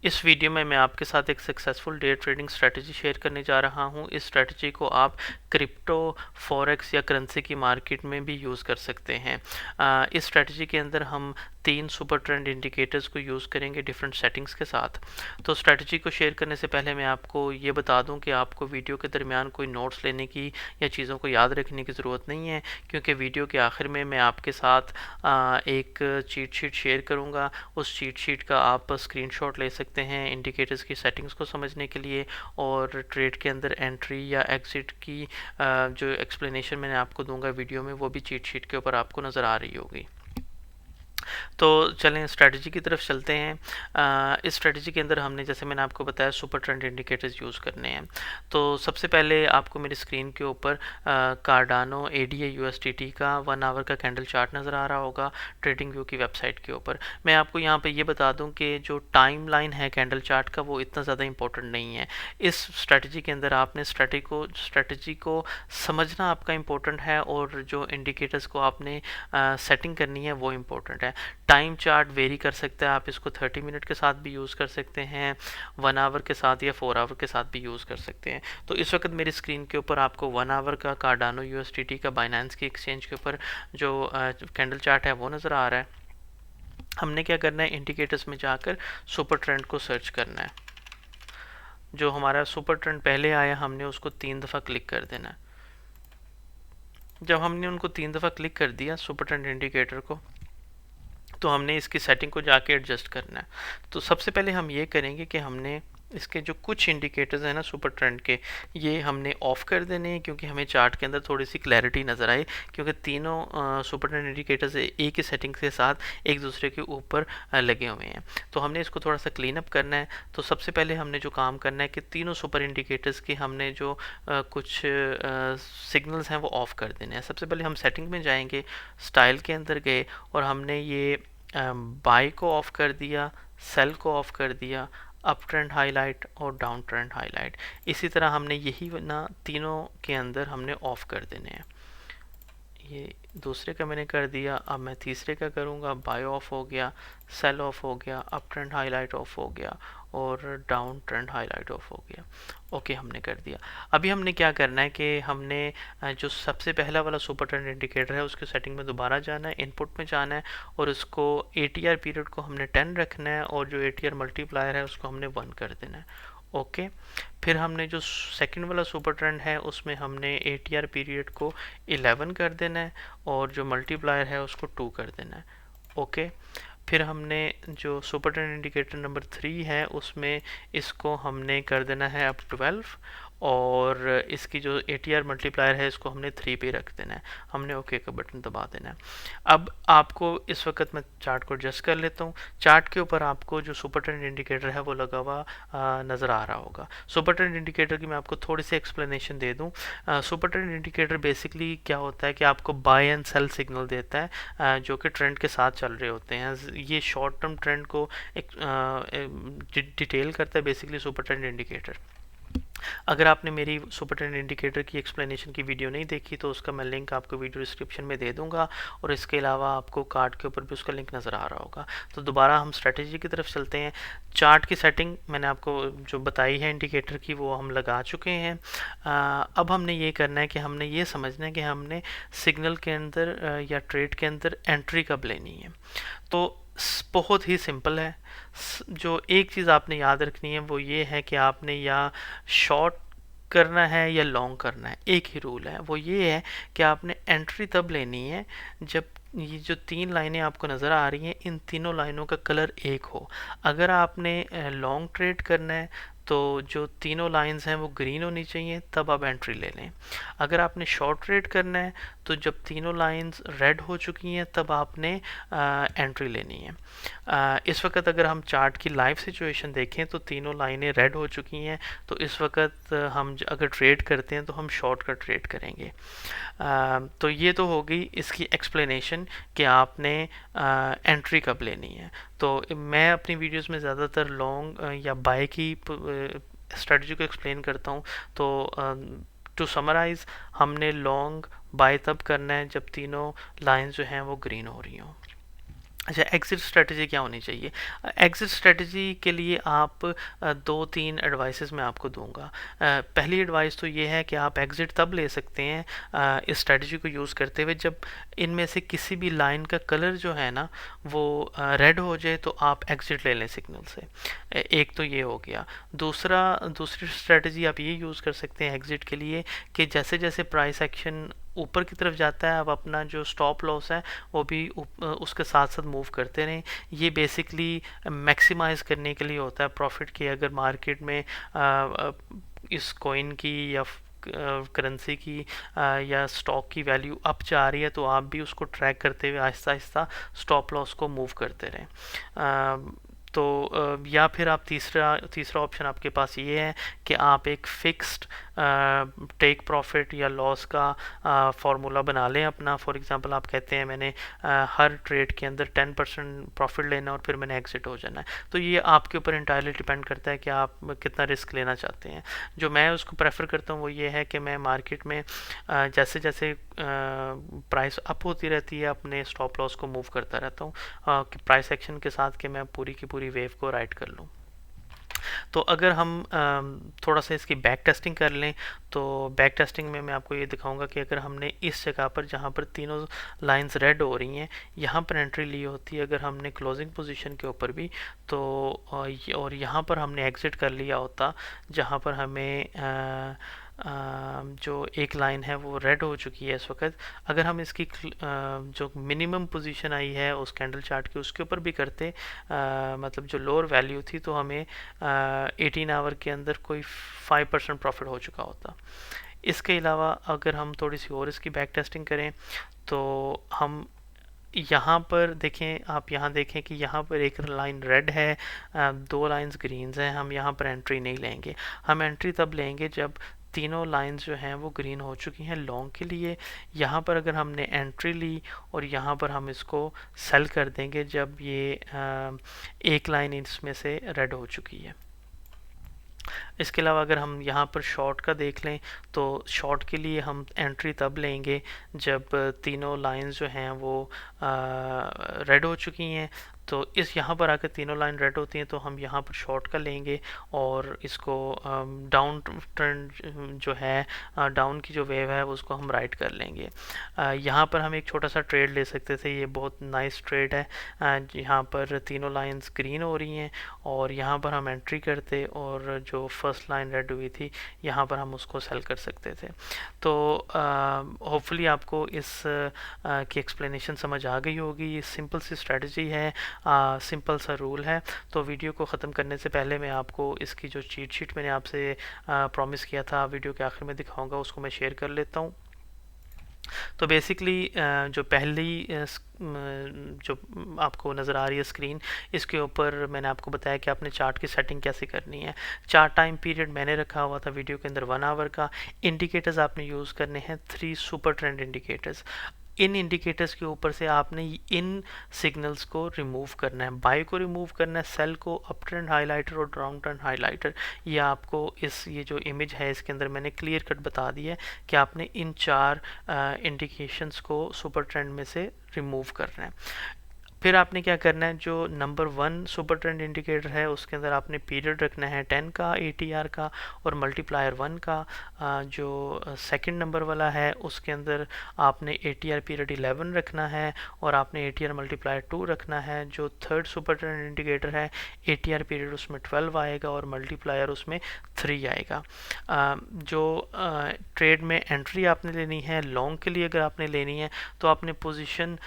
इस वीडियो में मैं आपके साथ एक successful day trading strategy share करने जा रहा हूं। इस स्ट्रेटजी को आप क्रिप्टो, फॉरेक्स या करेंसी की मार्केट में भी यूज़ कर सकते हैं। इस स्ट्रेटजी के अंदर हम 3 सुपर ट्रेंड इंडिकेटर्स को यूज़ करेंगे डिफरेंट सेटिंग्स के साथ। तो स्ट्रेटजी को शेयर करने से पहले मैं आपको ये बता दूं कि आपको वीडियो के दरमियान कोई नोट्स लेने की या चीज़ों को याद रखने की ज़रूरत नहीं है, क्योंकि वीडियो के आखिर में मैं आपके साथ एक चीट शीट शेयर करूँगा। उस चीट शीट का आप स्क्रीनशॉट ले सकते हैं इंडिकेटर्स की सेटिंग्स को समझने के लिए, और ट्रेड के अंदर एंट्री या एग्जिट की जो एक्सप्लेनेशन मैंने आपको दूंगा वीडियो में, वो भी चीट शीट के ऊपर आपको नज़र आ रही होगी। तो चलें स्ट्रेटजी की तरफ चलते हैं। इस स्ट्रेटजी के अंदर हमने, जैसे मैंने आपको बताया, सुपर ट्रेंड इंडिकेटर्स यूज़ करने हैं। तो सबसे पहले आपको मेरी स्क्रीन के ऊपर कार्डानो ADA USDT का 1 आवर का कैंडल चार्ट नज़र आ रहा होगा ट्रेडिंग व्यू की वेबसाइट के ऊपर। मैं आपको यहाँ पे ये बता दूँ कि जो टाइम लाइन है कैंडल चार्ट का, वो इतना ज़्यादा इंपॉर्टेंट नहीं है। इस स्ट्रेटजी के अंदर आपने स्ट्रेटजी को समझना आपका इम्पोर्टेंट है, और जो इंडिकेटर्स को आपने सेटिंग करनी है वो इम्पोर्टेंट है। टाइम चार्ट वेरी कर सकता है, आप इसको 30 मिनट के साथ भी यूज़ कर सकते हैं, 1 आवर के साथ या 4 आवर के साथ भी यूज़ कर सकते हैं। तो इस वक्त मेरी स्क्रीन के ऊपर आपको 1 आवर का कार्डानो USDT का बाइनेंस की एक्सचेंज के ऊपर जो कैंडल चार्ट है वो नज़र आ रहा है। हमने क्या करना है, इंडिकेटर्स में जाकर सुपर ट्रेंड को सर्च करना है। जो हमारा सुपर ट्रेंड पहले आया, हमने उसको 3 दफ़ा क्लिक कर देना है। जब हमने उनको 3 दफ़ा क्लिक कर दिया सुपर ट्रेंड इंडिकेटर को, तो हमने इसकी सेटिंग को जाके एडजस्ट करना है। तो सबसे पहले हम ये करेंगे कि हमने इसके जो कुछ इंडिकेटर्स हैं ना सुपर ट्रेंड के, ये हमने ऑफ़ कर देने हैं, क्योंकि हमें चार्ट के अंदर थोड़ी सी क्लैरिटी नज़र आए, क्योंकि तीनों सुपर ट्रेंड इंडिकेटर्स एक ही सेटिंग के साथ एक दूसरे के ऊपर लगे हुए हैं। तो हमने इसको थोड़ा सा क्लीन अप करना है। तो सबसे पहले हमने जो काम करना है कि तीनों सुपर इंडिकेटर्स की हमने जो कुछ सिग्नल्स हैं वो ऑफ़ कर देने हैं। सबसे पहले हम सेटिंग में जाएंगे, स्टाइल के अंदर गए, और हमने ये बाई को ऑफ़ कर दिया, सेल को ऑफ़ कर दिया, अप ट्रेंड हाईलाइट और डाउन ट्रेंड हाईलाइट। इसी तरह हमने यही ना तीनों के अंदर हमने ऑफ़ कर देने हैं। ये दूसरे का मैंने कर दिया, अब मैं तीसरे का करूँगा। बाय ऑफ हो गया, सेल ऑफ हो गया, अप ट्रेंड हाईलाइट ऑफ हो गया, और डाउन ट्रेंड हाईलाइट ऑफ हो गया। ओके, हमने कर दिया। अभी हमने क्या करना है कि हमने जो सबसे पहला वाला सुपर ट्रेंड इंडिकेटर है उसकी सेटिंग में दोबारा जाना है, इनपुट में जाना है, और उसको ATR पीरियड को हमने 10 रखना है, और जो ATR मल्टीप्लायर है उसको हमने 1 कर देना है। ओके, फिर हमने जो सेकंड वाला सुपर ट्रेंड है उसमें हमने ATR पीरियड को 11 कर देना है, और जो मल्टीप्लायर है उसको 2 कर देना है। ओके, फिर हमने जो सुपर ट्रेंड इंडिकेटर नंबर 3 है उसमें इसको हमने कर देना है अब 12, और इसकी जो ATR मल्टीप्लायर है इसको हमने 3 पे रख देना है। हमने ओके का बटन दबा देना है। अब आपको इस वक्त मैं चार्ट को एडजस्ट कर लेता हूँ। चार्ट के ऊपर आपको जो सुपर ट्रेंड इंडिकेटर है वो लगा हुआ नज़र आ रहा होगा। सुपर ट्रेंड इंडिकेटर की मैं आपको थोड़ी सी एक्सप्लेनेशन दे दूँ। सुपर ट्रेंड इंडिकेटर बेसिकली क्या होता है कि आपको बाय एंड सेल सिग्नल देता है, जो कि ट्रेंड के साथ चल रहे होते हैं। ये शॉर्ट टर्म ट्रेंड को एक डिटेल करता है बेसिकली सुपर ट्रेंड इंडिकेटर। अगर आपने मेरी सुपर ट्रेंड इंडिकेटर की एक्सप्लेनेशन की वीडियो नहीं देखी तो उसका मैं लिंक आपको वीडियो डिस्क्रिप्शन में दे दूंगा, और इसके अलावा आपको कार्ड के ऊपर भी उसका लिंक नज़र आ रहा होगा। तो दोबारा हम स्ट्रेटजी की तरफ चलते हैं। चार्ट की सेटिंग मैंने आपको जो बताई है इंडिकेटर की वो हम लगा चुके हैं। अब हमने ये करना है कि हमने ये समझना है कि हमने सिग्नल के अंदर या ट्रेड के अंदर एंट्री कब लेनी है। तो बहुत ही सिंपल है। जो एक चीज़ आपने याद रखनी है वो ये है कि आपने या शॉर्ट करना है या लॉन्ग करना है। एक ही रूल है, वो ये है कि आपने एंट्री तब लेनी है जब ये जो 3 लाइनें आपको नज़र आ रही हैं इन तीनों लाइनों का कलर एक हो। अगर आपने लॉन्ग ट्रेड करना है तो जो तीनों लाइंस हैं वो ग्रीन होनी चाहिए, तब आप एंट्री ले लें। अगर आपने शॉर्ट ट्रेड करना है तो जब तीनों लाइंस रेड हो चुकी हैं तब आपने एंट्री लेनी है। इस वक्त अगर हम चार्ट की लाइव सिचुएशन देखें तो तीनों लाइनें रेड हो चुकी हैं, तो इस वक्त हम अगर ट्रेड करते हैं तो हम शॉर्ट का ट्रेड करेंगे। तो ये तो हो गई इसकी एक्सप्लेनेशन कि आपने एंट्री कब लेनी है। तो मैं अपनी वीडियोस में ज़्यादातर लॉन्ग या बाय की स्ट्रेटजी को एक्सप्लेन करता हूँ। तो टू समराइज़, हमने लॉन्ग बाय तब करना है जब तीनों लाइंस जो हैं वो ग्रीन हो रही हों। अच्छा, एग्ज़िट स्ट्रैटेजी क्या होनी चाहिए? एग्ज़िट स्ट्रैटेजी के लिए आप 2-3 एडवाइसेस मैं आपको दूँगा। पहली एडवाइस तो ये है कि आप एग्ज़िट तब ले सकते हैं इस स्ट्रैटेजी को यूज़ करते हुए, जब इनमें से किसी भी लाइन का कलर जो है ना वो रेड हो जाए, तो आप एग्ज़िट ले लें सिग्नल से। एक तो ये हो गया। दूसरी स्ट्रैटेजी आप ये यूज़ कर सकते हैं एग्ज़िट के लिए कि जैसे-जैसे प्राइस एक्शन ऊपर की तरफ जाता है, आप अपना जो स्टॉप लॉस है वो भी उसके साथ साथ मूव करते रहें। ये बेसिकली मैक्सिमाइज करने के लिए होता है प्रॉफिट की। अगर मार्केट में इस कॉइन की या करेंसी की या स्टॉक की वैल्यू अप जा रही है, तो आप भी उसको ट्रैक करते हुए आहिस्ता आहिस्ता स्टॉप लॉस को मूव करते रहें। तो या फिर आप तीसरा ऑप्शन आपके पास ये है कि आप एक फिक्स्ड टेक प्रॉफिट या लॉस का फार्मूला बना लें अपना। फॉर एग्जांपल आप कहते हैं मैंने हर ट्रेड के अंदर 10% प्रॉफिट लेना और फिर मैंने एग्जिट हो जाना है। तो ये आपके ऊपर इंटायरली डिपेंड करता है कि आप कितना रिस्क लेना चाहते हैं। जो मैं उसको प्रेफर करता हूँ वो ये है कि मैं मार्केट में जैसे जैसे प्राइस अप होती रहती है अपने स्टॉप लॉस को मूव करता रहता हूँ कि प्राइस एक्शन के साथ कि मैं पूरी की पूरी वेव को राइड कर लूँ। तो अगर हम थोड़ा सा इसकी बैक टेस्टिंग कर लें, तो बैक टेस्टिंग में मैं आपको ये दिखाऊंगा कि अगर हमने इस जगह पर जहाँ पर तीनों लाइंस रेड हो रही हैं यहाँ पर एंट्री ली होती है, अगर हमने क्लोजिंग पोजीशन के ऊपर भी, तो और यहाँ पर हमने एग्जिट कर लिया होता जहाँ पर हमें जो एक लाइन है वो रेड हो चुकी है इस वक्त। अगर हम इसकी जो मिनिमम पोजीशन आई है उस कैंडल चार्ट की उसके ऊपर भी करते, मतलब जो लोअर वैल्यू थी, तो हमें 18 आवर के अंदर कोई 5% प्रॉफिट हो चुका होता। इसके अलावा अगर हम थोड़ी सी और इसकी बैक टेस्टिंग करें, तो हम यहाँ पर देखें, आप यहाँ देखें कि यहाँ पर एक लाइन रेड है, दो लाइंस ग्रीन्स हैं। हम यहाँ पर एंट्री नहीं लेंगे। हम एंट्री तब लेंगे जब तीनों लाइंस जो हैं वो ग्रीन हो चुकी हैं लॉन्ग के लिए। यहाँ पर अगर हमने एंट्री ली और यहाँ पर हम इसको सेल कर देंगे जब ये एक लाइन इसमें से रेड हो चुकी है। इसके अलावा अगर हम यहाँ पर शॉर्ट का देख लें, तो शॉर्ट के लिए हम एंट्री तब लेंगे जब तीनों लाइंस जो हैं वो रेड हो चुकी हैं। तो इस यहाँ पर आकर तीनों लाइन रेड होती हैं, तो हम यहाँ पर शॉर्ट का लेंगे और इसको डाउन ट्रेंड जो है, डाउन की जो वेव है उसको हम राइट कर लेंगे। यहाँ पर हम एक छोटा सा ट्रेड ले सकते थे। ये बहुत नाइस ट्रेड है। यहाँ पर तीनों लाइंस ग्रीन हो रही हैं और यहाँ पर हम एंट्री करते और जो फर्स्ट लाइन रेड हुई थी यहाँ पर हम उसको सेल कर सकते थे। तो होपफुली आपको इस की एक्सप्लेनेशन समझ आ गई होगी। ये सिंपल सी स्ट्रेटजी है, सिंपल सा रूल है। तो वीडियो को ख़त्म करने से पहले मैं आपको इसकी जो चीट शीट मैंने आपसे प्रॉमिस किया था वीडियो के आखिर में दिखाऊंगा, उसको मैं शेयर कर लेता हूँ। तो बेसिकली जो पहली जो आपको नज़र आ रही है स्क्रीन, इसके ऊपर मैंने आपको बताया कि आपने चार्ट की सेटिंग कैसे करनी है। चार्ट टाइम पीरियड मैंने रखा हुआ था वीडियो के अंदर 1 आवर का। इंडिकेटर्स आपने यूज़ करने हैं 3 सुपर ट्रेंड इंडिकेटर्स। इन इंडिकेटर्स के ऊपर से आपने इन सिग्नल्स को रिमूव करना है। बाय को रिमूव करना है, सेल को अप ट्रेंड हाइलाइटर और डाउन ट्रेंड हाइलाइटर। ये आपको ये जो इमेज है इसके अंदर मैंने क्लियर कट बता दिया है कि आपने इन 4 इंडिकेशंस को सुपर ट्रेंड में से रिमूव करना है। फिर आपने क्या करना है, जो नंबर 1 सुपर ट्रेंड इंडिकेटर है उसके अंदर आपने पीरियड रखना है 10 का ATR का और मल्टीप्लायर 1 का। जो सेकंड नंबर वाला है उसके अंदर आपने ATR पीरियड 11 रखना है और आपने ATR मल्टीप्लायर 2 रखना है। जो थर्ड सुपर ट्रेंड इंडिकेटर है ATR पीरियड उसमें 12 आएगा और मल्टीप्लायर उसमें 3 आएगा। जो ट्रेड में एंट्री आपने लेनी है लॉन्ग के लिए, अगर आपने लेनी है तो आपने पोजीशन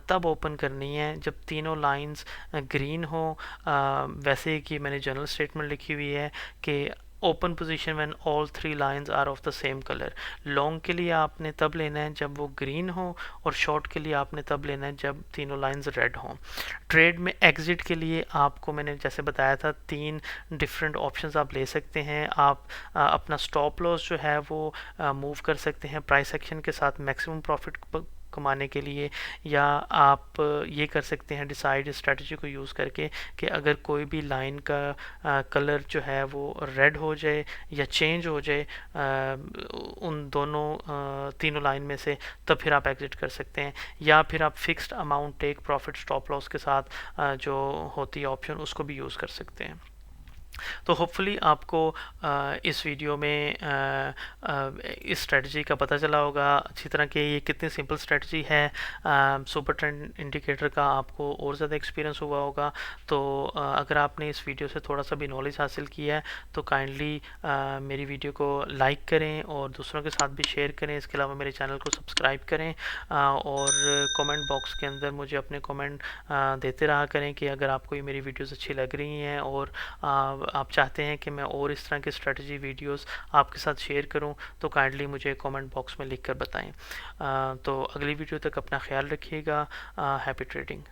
तब ओपन करनी है जब तीनों लाइंस ग्रीन हो। वैसे कि मैंने जनरल स्टेटमेंट लिखी हुई है कि open position when all 3 lines are of the same colour. Long के लिए आपने तब लेना है जब वो ग्रीन हो और शॉर्ट के लिए आपने तब लेना है जब तीनों लाइंस रेड हो। ट्रेड में एग्जिट के लिए आपको मैंने जैसे बताया था 3 डिफरेंट ऑप्शंस आप ले सकते हैं। आप अपना स्टॉप लॉस जो है वो मूव कर सकते हैं प्राइस एक्शन के साथ मैक्सिमम प्रॉफिट कमाने के लिए, या आप ये कर सकते हैं डिसाइड इस स्ट्रेटजी को यूज़ करके कि अगर कोई भी लाइन का कलर जो है वो रेड हो जाए या चेंज हो जाए उन दोनों तीनों लाइन में से, तब फिर आप एग्जिट कर सकते हैं। या फिर आप fixed amount take profit stop loss के साथ जो होती है ऑप्शन, उसको भी यूज़ कर सकते हैं। तो होपफुली आपको इस वीडियो में इस स्ट्रेटजी का पता चला होगा अच्छी तरह कि ये कितनी सिंपल स्ट्रेटजी है। सुपर ट्रेंड इंडिकेटर का आपको और ज़्यादा एक्सपीरियंस हुआ होगा। तो अगर आपने इस वीडियो से थोड़ा सा भी नॉलेज हासिल किया है तो काइंडली मेरी वीडियो को लाइक करें और दूसरों के साथ भी शेयर करें। इसके अलावा मेरे चैनल को सब्सक्राइब करें और कमेंट बॉक्स के अंदर मुझे अपने कमेंट देते रहा करें कि अगर आपको ये मेरी वीडियोस अच्छी लग रही हैं और आप चाहते हैं कि मैं और इस तरह के स्ट्रेटजी वीडियोस आपके साथ शेयर करूं, तो काइंडली मुझे कमेंट बॉक्स में लिख कर बताएं। तो अगली वीडियो तक अपना ख्याल रखिएगा। Happy trading.